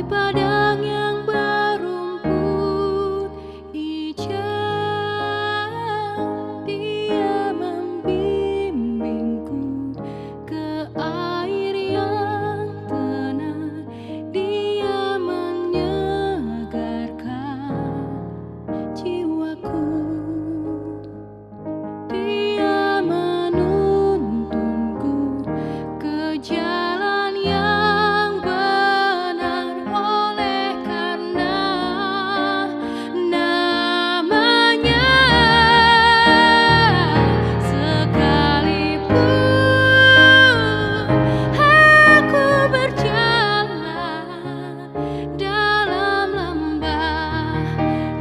padang yang berumput hijau, Dia membimbingku ke air yang tenang, Dia menyegarkan jiwaku. Dia menuntunku ke jalan yang benar, oleh karena namanya. Sekalipun aku berjalan dalam lembah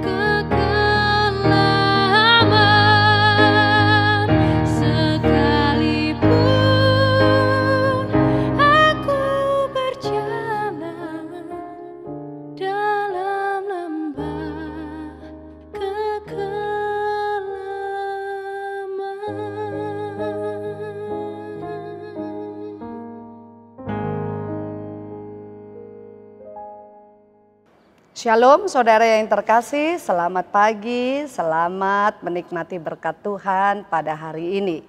kekelaman, sekalipun aku berjalan dalam lembah kekelaman. Shalom saudara yang terkasih, selamat pagi, selamat menikmati berkat Tuhan pada hari ini.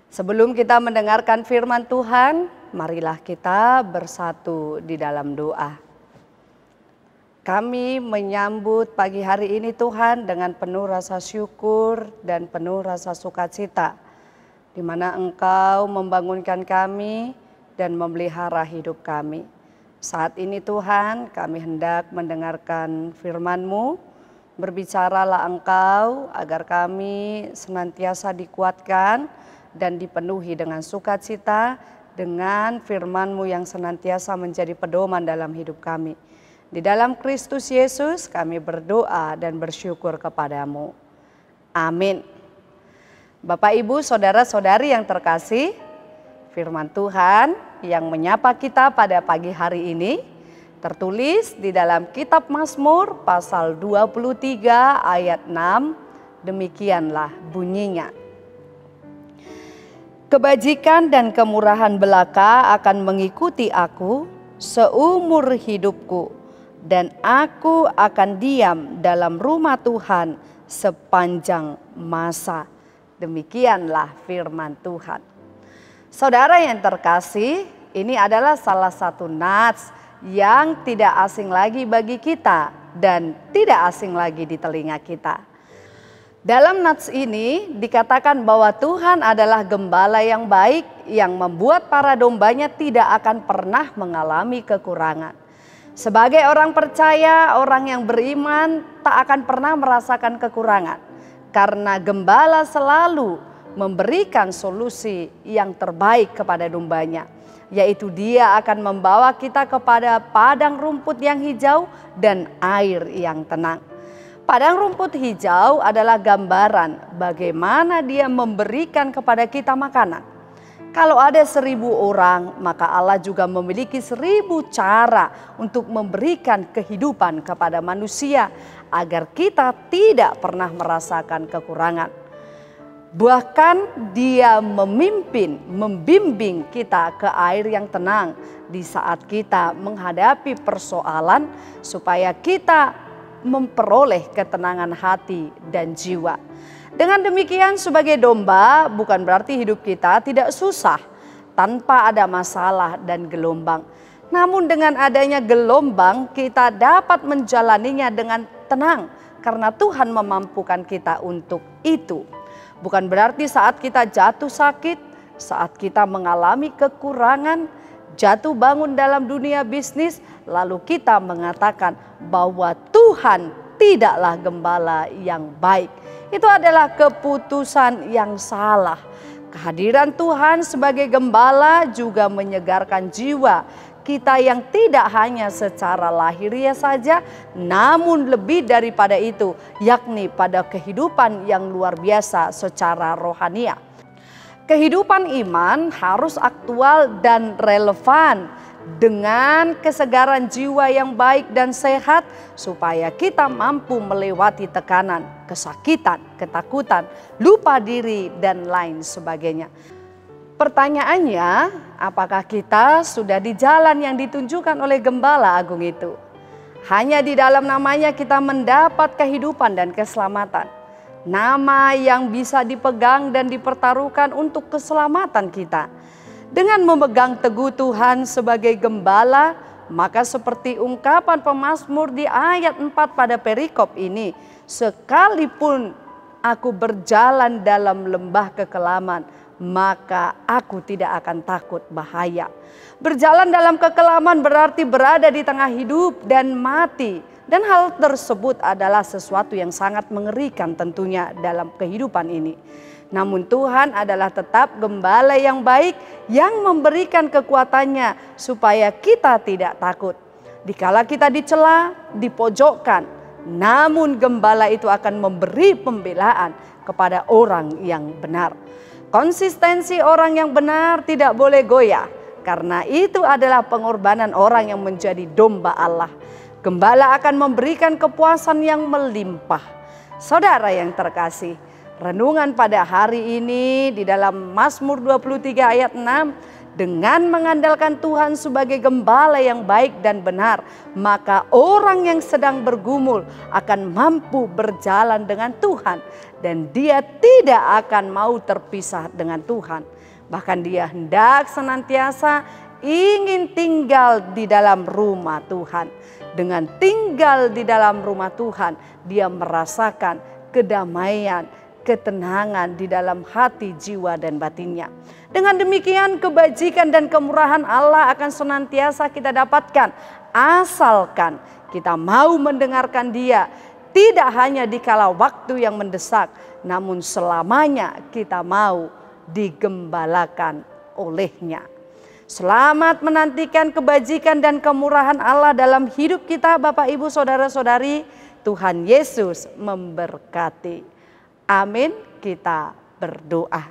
Sebelum kita mendengarkan firman Tuhan, marilah kita bersatu di dalam doa. Kami menyambut pagi hari ini Tuhan dengan penuh rasa syukur dan penuh rasa sukacita, di mana Engkau membangunkan kami dan memelihara hidup kami. Saat ini Tuhan, kami hendak mendengarkan firman-Mu. Berbicaralah Engkau agar kami senantiasa dikuatkan dan dipenuhi dengan sukacita dengan firman-Mu yang senantiasa menjadi pedoman dalam hidup kami. Di dalam Kristus Yesus kami berdoa dan bersyukur kepadamu. Amin. Bapak, Ibu, Saudara-saudari yang terkasih, firman Tuhan yang menyapa kita pada pagi hari ini tertulis di dalam kitab Mazmur pasal 23 ayat 6, demikianlah bunyinya. Kebajikan dan kemurahan belaka akan mengikuti aku seumur hidupku, dan aku akan diam dalam rumah Tuhan sepanjang masa. Demikianlah firman Tuhan. Saudara yang terkasih, ini adalah salah satu nats yang tidak asing lagi bagi kita dan tidak asing lagi di telinga kita. Dalam nats ini dikatakan bahwa Tuhan adalah gembala yang baik yang membuat para dombanya tidak akan pernah mengalami kekurangan. Sebagai orang percaya, orang yang beriman tak akan pernah merasakan kekurangan, karena gembala selalu memberikan solusi yang terbaik kepada dombanya, yaitu Dia akan membawa kita kepada padang rumput yang hijau dan air yang tenang. Padang rumput hijau adalah gambaran bagaimana Dia memberikan kepada kita makanan. Kalau ada 1000 orang, maka Allah juga memiliki 1000 cara untuk memberikan kehidupan kepada manusia agar kita tidak pernah merasakan kekurangan. Bahkan Dia membimbing kita ke air yang tenang di saat kita menghadapi persoalan, supaya kita memperoleh ketenangan hati dan jiwa. Dengan demikian, sebagai domba bukan berarti hidup kita tidak susah tanpa ada masalah dan gelombang. Namun dengan adanya gelombang, kita dapat menjalaninya dengan tenang karena Tuhan memampukan kita untuk itu. Bukan berarti saat kita jatuh sakit, saat kita mengalami kekurangan, jatuh bangun dalam dunia bisnis, lalu kita mengatakan bahwa Tuhan tidaklah gembala yang baik. Itu adalah keputusan yang salah. Kehadiran Tuhan sebagai gembala juga menyegarkan jiwa kita yang tidak hanya secara lahiriah saja, namun lebih daripada itu, yakni pada kehidupan yang luar biasa secara rohania. Kehidupan iman harus aktual dan relevan dengan kesegaran jiwa yang baik dan sehat, supaya kita mampu melewati tekanan, kesakitan, ketakutan, lupa diri, dan lain sebagainya. Pertanyaannya, apakah kita sudah di jalan yang ditunjukkan oleh Gembala Agung itu? Hanya di dalam namanya kita mendapat kehidupan dan keselamatan. Nama yang bisa dipegang dan dipertaruhkan untuk keselamatan kita. Dengan memegang teguh Tuhan sebagai Gembala, maka seperti ungkapan pemazmur di ayat 4 pada perikop ini, sekalipun aku berjalan dalam lembah kekelaman, maka aku tidak akan takut bahaya. Berjalan dalam kekelaman berarti berada di tengah hidup dan mati. Dan hal tersebut adalah sesuatu yang sangat mengerikan tentunya dalam kehidupan ini. Namun Tuhan adalah tetap Gembala yang baik yang memberikan kekuatannya supaya kita tidak takut. Dikala kita dicela, dipojokkan, namun Gembala itu akan memberi pembelaan kepada orang yang benar. Konsistensi orang yang benar tidak boleh goyah, karena itu adalah pengorbanan orang yang menjadi domba Allah. Gembala akan memberikan kepuasan yang melimpah. Saudara yang terkasih, renungan pada hari ini di dalam Mazmur 23 ayat 6, dengan mengandalkan Tuhan sebagai Gembala yang baik dan benar, maka orang yang sedang bergumul akan mampu berjalan dengan Tuhan. Dan dia tidak akan mau terpisah dengan Tuhan. Bahkan dia hendak senantiasa ingin tinggal di dalam rumah Tuhan. Dengan tinggal di dalam rumah Tuhan, dia merasakan kedamaian, ketenangan di dalam hati, jiwa, dan batinnya. Dengan demikian kebajikan dan kemurahan Allah akan senantiasa kita dapatkan. Asalkan kita mau mendengarkan Dia. Tidak hanya di kala waktu yang mendesak, namun selamanya kita mau digembalakan oleh-Nya. Selamat menantikan kebajikan dan kemurahan Allah dalam hidup kita, Bapak, Ibu, Saudara-saudari. Tuhan Yesus memberkati. Amin. Kita berdoa.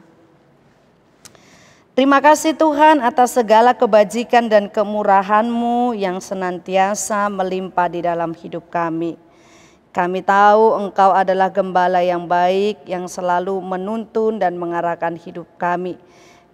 Terima kasih Tuhan atas segala kebajikan dan kemurahan-Mu yang senantiasa melimpah di dalam hidup kami. Kami tahu Engkau adalah Gembala yang baik yang selalu menuntun dan mengarahkan hidup kami.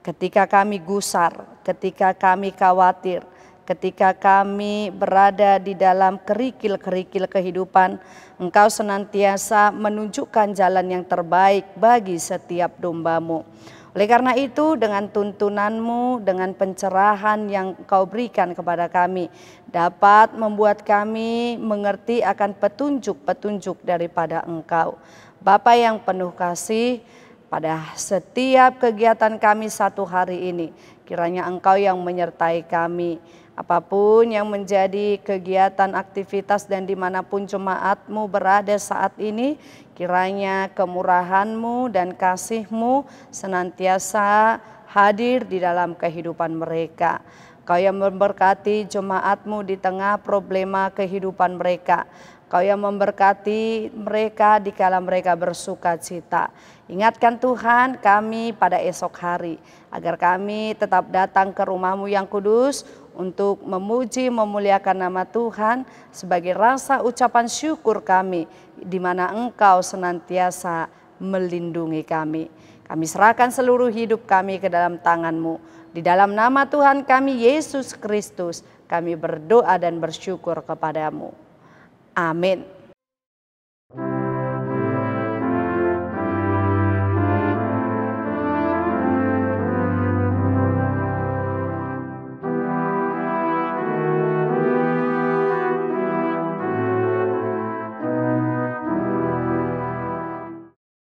Ketika kami gusar, ketika kami khawatir, ketika kami berada di dalam kerikil-kerikil kehidupan, Engkau senantiasa menunjukkan jalan yang terbaik bagi setiap domba-Mu. Oleh karena itu, dengan tuntunan-Mu, dengan pencerahan yang Engkau berikan kepada kami, dapat membuat kami mengerti akan petunjuk-petunjuk daripada Engkau. Bapa yang penuh kasih, pada setiap kegiatan kami satu hari ini, kiranya Engkau yang menyertai kami. Apapun yang menjadi kegiatan, aktivitas, dan dimanapun jemaat-Mu berada saat ini, kiranya kemurahan-Mu dan kasih-Mu senantiasa hadir di dalam kehidupan mereka. Kau yang memberkati jemaat-Mu di tengah problema kehidupan mereka. Kau yang memberkati mereka di kala mereka bersuka cita. Ingatkan Tuhan kami pada esok hari, agar kami tetap datang ke rumah-Mu yang kudus untuk memuji memuliakan nama Tuhan sebagai rasa ucapan syukur kami, di mana Engkau senantiasa melindungi kami. Kami serahkan seluruh hidup kami ke dalam tangan-Mu. Di dalam nama Tuhan kami Yesus Kristus, kami berdoa dan bersyukur kepadamu. Amin.